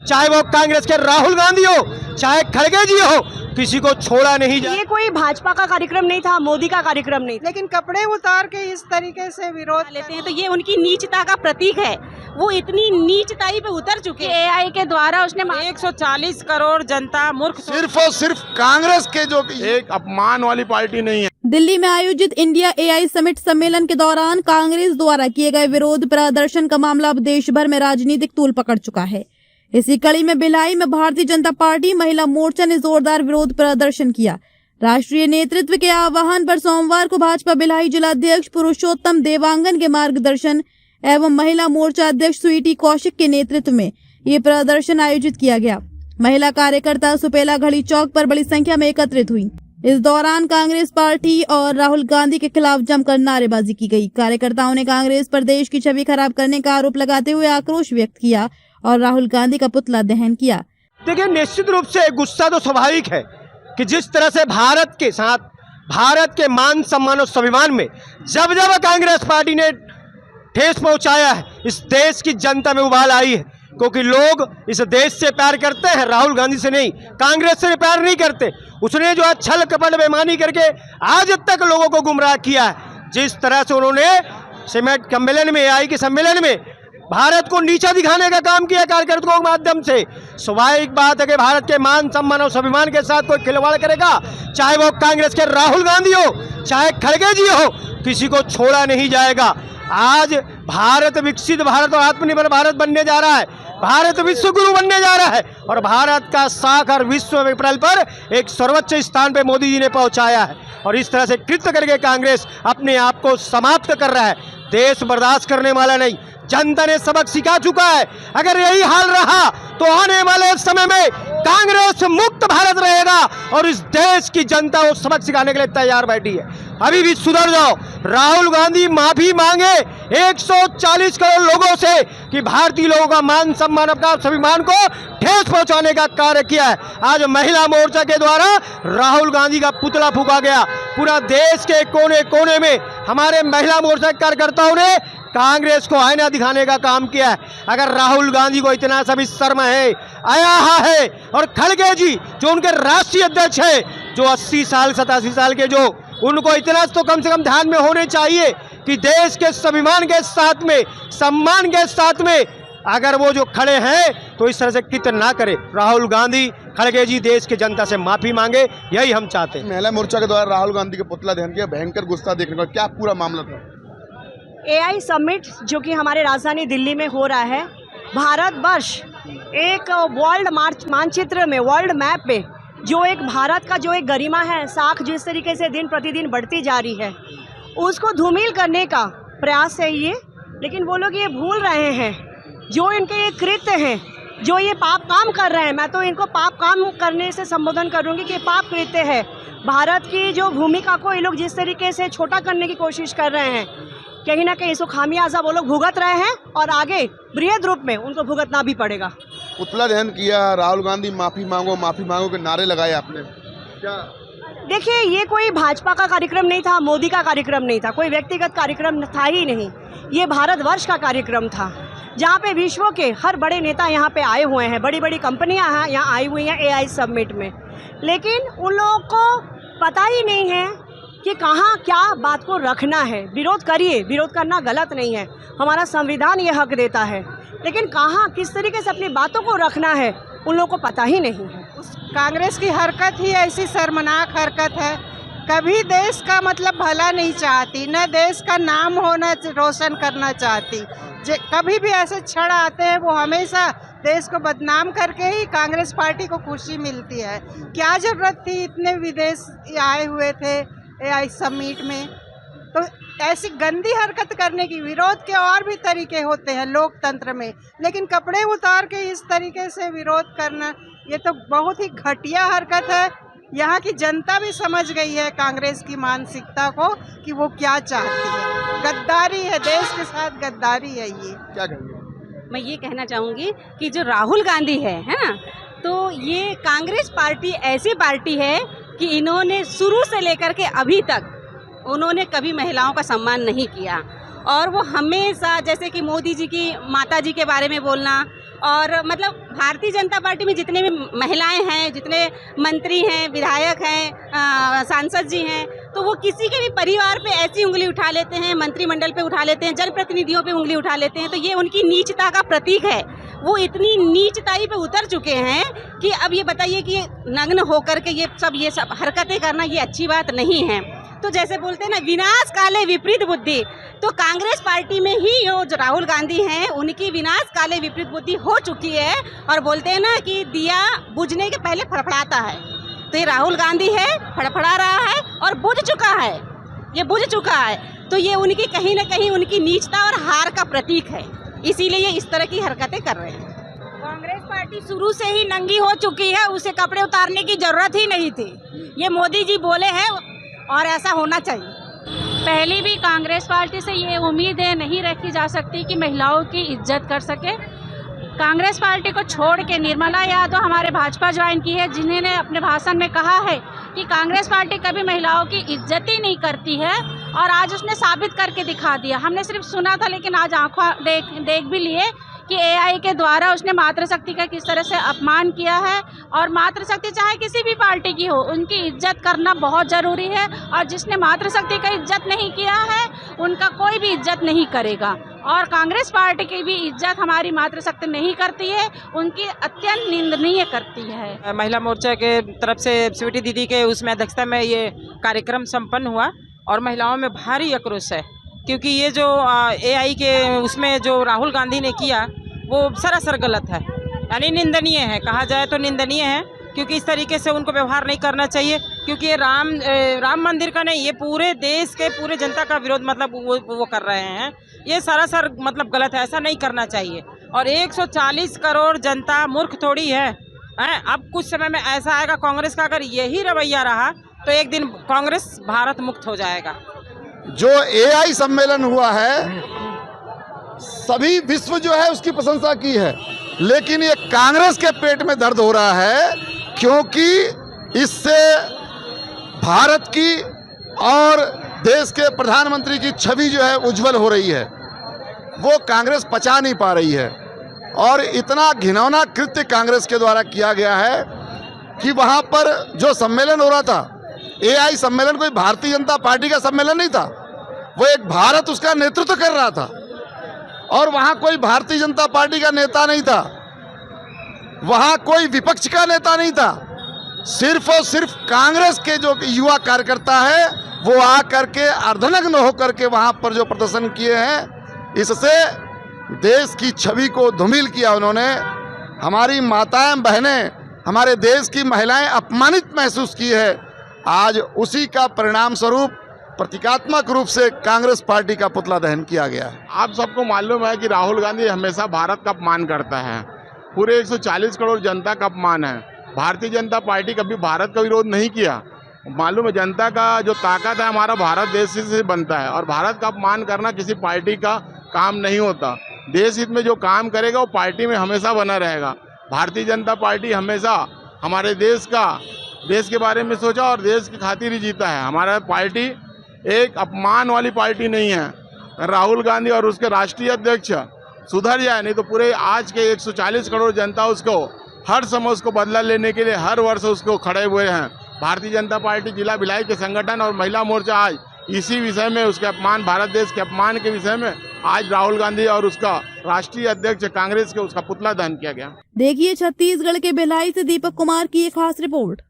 चाहे वो कांग्रेस के राहुल गांधी हो, चाहे खड़गे जी हो, किसी को छोड़ा नहीं जाए। ये कोई भाजपा का कार्यक्रम नहीं था, मोदी का कार्यक्रम नहीं था। लेकिन कपड़े उतार के इस तरीके से विरोध लेते हैं तो ये उनकी नीचता का प्रतीक है। वो इतनी नीचताई पे उतर चुके हैं। एआई के द्वारा उसने 140 करोड़ जनता मूर्ख सिर्फ और सिर्फ कांग्रेस के जो एक अपमान वाली पार्टी नहीं है। दिल्ली में आयोजित इंडिया एआई समिट सम्मेलन के दौरान कांग्रेस द्वारा किए गए विरोध प्रदर्शन का मामला अब देश भर में राजनीतिक तूल पकड़ चुका है। इसी कड़ी में भिलाई में भारतीय जनता पार्टी महिला मोर्चा ने जोरदार विरोध प्रदर्शन किया। राष्ट्रीय नेतृत्व के आह्वान पर सोमवार को भाजपा भिलाई जिलाध्यक्ष पुरुषोत्तम देवांगन के मार्गदर्शन एवं महिला मोर्चा अध्यक्ष स्वीटी कौशिक के नेतृत्व में ये प्रदर्शन आयोजित किया गया। महिला कार्यकर्ता सुपेला घड़ी चौक पर बड़ी संख्या में एकत्रित हुई। इस दौरान कांग्रेस पार्टी और राहुल गांधी के खिलाफ जमकर नारेबाजी की गई। कार्यकर्ताओं ने कांग्रेस पर देश की छवि खराब करने का आरोप लगाते हुए आक्रोश व्यक्त किया और राहुल गांधी का पुतला दहन किया। देखिए, निश्चित रूप से गुस्सा तो स्वाभाविक है कि जिस तरह से भारत के साथ, भारत के मान सम्मान और स्वाभिमान में जब जब कांग्रेस पार्टी ने ठेस पहुंचाया है, इस देश की जनता में उबाल आई है। क्योंकि लोग इस देश से प्यार करते हैं, राहुल गांधी से नहीं, कांग्रेस से प्यार नहीं करते। उसने जो छल कपट बेईमानी करके आज तक लोगों को गुमराह किया है, जिस तरह से उन्होंने सिमेट सम्मेलन में, एआई के सम्मेलन में भारत को नीचा दिखाने का काम किया कार्यकर्ताओं के माध्यम से, स्वाभाविक बात है कि भारत के मान सम्मान और स्वाभिमान के साथ कोई खिलवाड़ करेगा, चाहे वो कांग्रेस के राहुल गांधी हो, चाहे खड़गे जी हो, किसी को छोड़ा नहीं जाएगा। आज भारत विकसित भारत और आत्मनिर्भर भारत बनने जा रहा है। भारत विश्व गुरु बनने जा रहा है और भारत का साकार विश्व में पटल पर एक सर्वोच्च स्थान पे मोदी जी ने पहुंचाया है। और इस तरह से कृत्य करके कांग्रेस अपने आप को समाप्त कर रहा है। देश बर्दाश्त करने वाला नहीं, जनता ने सबक सिखा चुका है। अगर यही हाल रहा तो आने वाले समय में कांग्रेस मुक्त भारत रहेगा और इस देश की जनता को सबक सिखाने के लिए तैयार बैठी है। अभी भी सुधर जाओ। राहुल गांधी माफी मांगे 140 करोड़ लोगों से कि भारतीय लोगों का मान सम्मान, अपना स्वाभिमान को ठेस पहुंचाने का कार्य किया है। आज महिला मोर्चा के द्वारा राहुल गांधी का पुतला फूंका गया। पूरा देश के कोने कोने में हमारे महिला मोर्चा के कार्यकर्ताओं ने कांग्रेस को आईना दिखाने का काम किया है। अगर राहुल गांधी को इतना सा भी शर्म है, आया है, और खड़गे जी जो उनके राष्ट्रीय अध्यक्ष है, जो 80 साल 87 साल के, जो उनको इतना तो कम से कम ध्यान में होने चाहिए कि देश के स्वाभिमान के साथ में, सम्मान के साथ में अगर वो जो खड़े हैं तो इस तरह से कृत्य ना करे। राहुल गांधी, खड़गे जी देश के जनता से माफी मांगे, यही हम चाहते हैं। महिला मोर्चा के द्वारा राहुल गांधी के पुतला दहन किया, भयंकर गुस्सा देखने को, क्या पूरा मामला था? एआई समिट जो कि हमारे राजधानी दिल्ली में हो रहा है, भारतवर्ष एक वर्ल्ड मानचित्र में, वर्ल्ड मैप पे जो एक भारत का जो एक गरिमा है, साख जिस तरीके से दिन प्रतिदिन बढ़ती जा रही है, उसको धूमिल करने का प्रयास है ये। लेकिन वो लोग ये भूल रहे हैं, जो इनके ये कृत्य हैं, जो ये पाप काम कर रहे हैं, मैं तो इनको पाप काम करने से संबोधन करूंगी कि पाप कृत्य है। भारत की जो भूमिका को ये लोग जिस तरीके से छोटा करने की कोशिश कर रहे हैं, कहीं ना कहीं इसको खामियाजा वो लोग भुगत रहे हैं और आगे बृहद रूप में उनको भुगतना भी पड़ेगा। पुतला दहन किया, राहुल गांधी माफी मांगो के नारे लगाए आपने, क्या? देखिए, ये कोई भाजपा का कार्यक्रम नहीं था, मोदी का कार्यक्रम नहीं था, कोई व्यक्तिगत कार्यक्रम था ही नहीं। ये भारतवर्ष का कार्यक्रम था, जहाँ पे विश्व के हर बड़े नेता यहाँ पे आए हुए हैं, बड़ी बड़ी कंपनियाँ यहाँ आई हुई हैं एआई समिट में। लेकिन उन लोगों को पता ही नहीं है कि कहाँ क्या बात को रखना है। विरोध करिए, विरोध करना गलत नहीं है, हमारा संविधान ये हक देता है, लेकिन कहाँ किस तरीके से अपनी बातों को रखना है उन लोगों को पता ही नहीं है। कांग्रेस की हरकत ही ऐसी शर्मनाक हरकत है। कभी देश का मतलब भला नहीं चाहती, न देश का नाम होना रोशन करना चाहती। कभी भी ऐसे क्षण आते हैं वो हमेशा देश को बदनाम करके ही कांग्रेस पार्टी को खुशी मिलती है। क्या जरूरत थी, इतने विदेश आए हुए थे एआई समिट में, तो ऐसी गंदी हरकत करने की। विरोध के और भी तरीके होते हैं लोकतंत्र में, लेकिन कपड़े उतार के इस तरीके से विरोध करना, ये तो बहुत ही घटिया हरकत है। यहाँ की जनता भी समझ गई है कांग्रेस की मानसिकता को कि वो क्या चाहती है। गद्दारी है, देश के साथ गद्दारी है। ये क्या कहेंगे? मैं ये कहना चाहूँगी कि जो राहुल गांधी है ना, तो ये कांग्रेस पार्टी ऐसी पार्टी है कि इन्होंने शुरू से लेकर के अभी तक उन्होंने कभी महिलाओं का सम्मान नहीं किया। और वो हमेशा, जैसे कि मोदी जी की माता जी के बारे में बोलना, और मतलब भारतीय जनता पार्टी में जितने भी महिलाएं हैं, जितने मंत्री हैं, विधायक हैं, सांसद जी हैं, तो वो किसी के भी परिवार पे ऐसी उंगली उठा लेते हैं, मंत्रिमंडल पे उठा लेते हैं, जनप्रतिनिधियों पे उंगली उठा लेते हैं। तो ये उनकी नीचता का प्रतीक है। वो इतनी नीचताई पे उतर चुके हैं कि अब ये बताइए कि नग्न होकर के ये सब हरकतें करना ये अच्छी बात नहीं है। तो जैसे बोलते हैं ना, विनाश काले विपरीत बुद्धि, तो कांग्रेस पार्टी में ही जो राहुल गांधी हैं उनकी विनाश काले विपरीत बुद्धि हो चुकी है। और बोलते हैं ना कि दिया बुझने के पहले फड़फड़ाता है, तो ये राहुल गांधी है, फड़फड़ा रहा है और बुझ चुका है, ये बुझ चुका है। तो ये उनकी कहीं ना कहीं उनकी नीचता और हार का प्रतीक है, इसीलिए ये इस तरह की हरकतें कर रहे हैं। कांग्रेस पार्टी शुरू से ही नंगी हो चुकी है, उसे कपड़े उतारने की जरूरत ही नहीं थी। ये मोदी जी बोले हैं और ऐसा होना चाहिए। पहले भी कांग्रेस पार्टी से ये उम्मीदें नहीं रखी जा सकती कि महिलाओं की इज्जत कर सके। कांग्रेस पार्टी को छोड़ के निर्मला यादव हमारे भाजपा ज्वाइन की है, जिन्होंने अपने भाषण में कहा है कि कांग्रेस पार्टी कभी महिलाओं की इज्जत ही नहीं करती है, और आज उसने साबित करके दिखा दिया। हमने सिर्फ सुना था, लेकिन आज आंखों देख भी लिए कि एआई के द्वारा उसने मातृशक्ति का किस तरह से अपमान किया है। और मातृशक्ति चाहे किसी भी पार्टी की हो, उनकी इज्जत करना बहुत ज़रूरी है, और जिसने मातृशक्ति का इज्जत नहीं किया है उनका कोई भी इज्जत नहीं करेगा। और कांग्रेस पार्टी की भी इज्जत हमारी मातृशक्ति नहीं करती है, उनकी अत्यंत निंदनीय करती है। महिला मोर्चा के तरफ से स्वीटी दीदी के उसमें अध्यक्षता में ये कार्यक्रम संपन्न हुआ, और महिलाओं में भारी आक्रोश है, क्योंकि ये जो एआई के उसमें जो राहुल गांधी ने किया वो सरासर गलत है, यानी निंदनीय है, कहा जाए तो निंदनीय है, क्योंकि इस तरीके से उनको व्यवहार नहीं करना चाहिए। क्योंकि ये राम मंदिर का नहीं, ये पूरे देश के पूरे जनता का विरोध मतलब वो कर रहे हैं। ये सरासर मतलब गलत है, ऐसा नहीं करना चाहिए। और 140 करोड़ जनता मूर्ख थोड़ी है। अब कुछ समय में ऐसा आएगा कांग्रेस का, अगर यही रवैया रहा तो एक दिन कांग्रेस भारत मुक्त हो जाएगा। जो एआई सम्मेलन हुआ है, सभी विश्व जो है उसकी प्रशंसा की है, लेकिन ये कांग्रेस के पेट में दर्द हो रहा है, क्योंकि इससे भारत की और देश के प्रधानमंत्री की छवि जो है उज्जवल हो रही है, वो कांग्रेस पचा नहीं पा रही है। और इतना घिनौना कृत्य कांग्रेस के द्वारा किया गया है कि वहाँ पर जो सम्मेलन हो रहा था, एआई सम्मेलन कोई भारतीय जनता पार्टी का सम्मेलन नहीं था, वो एक भारत उसका नेतृत्व कर रहा था, और वहाँ कोई भारतीय जनता पार्टी का नेता नहीं था, वहाँ कोई विपक्ष का नेता नहीं था, सिर्फ और सिर्फ कांग्रेस के जो युवा कार्यकर्ता है वो आ करके अर्धनग्न होकर के वहाँ पर जो प्रदर्शन किए हैं, इससे देश की छवि को धूमिल किया उन्होंने। हमारी माताएं बहनें, हमारे देश की महिलाएं अपमानित महसूस की है। आज उसी का परिणाम स्वरूप प्रतीकात्मक रूप से कांग्रेस पार्टी का पुतला दहन किया गया है। आप सबको मालूम है कि राहुल गांधी हमेशा भारत का अपमान करता है, पूरे 140 करोड़ जनता का अपमान है। भारतीय जनता पार्टी कभी भारत का विरोध नहीं किया। मालूम है, जनता का जो ताकत है हमारा भारत देश से बनता है, और भारत का अपमान करना किसी पार्टी का काम नहीं होता। देश हित में जो काम करेगा वो पार्टी में हमेशा बना रहेगा। भारतीय जनता पार्टी हमेशा हमारे देश के बारे में सोचा और देश की खातिर ही जीता है। हमारा पार्टी एक अपमान वाली पार्टी नहीं है। राहुल गांधी और उसके राष्ट्रीय अध्यक्ष सुधर जाए, नहीं तो पूरे आज के 140 करोड़ जनता उसको हर समय उसको बदला लेने के लिए हर वर्ष उसको खड़े हुए हैं। भारतीय जनता पार्टी जिला भिलाई के संगठन और महिला मोर्चा आज इसी विषय में, उसके अपमान, भारत देश के अपमान के विषय में आज राहुल गांधी और उसका राष्ट्रीय अध्यक्ष कांग्रेस के उसका पुतला दहन किया गया। देखिए छत्तीसगढ़ के भिलाई से दीपक कुमार की एक खास रिपोर्ट।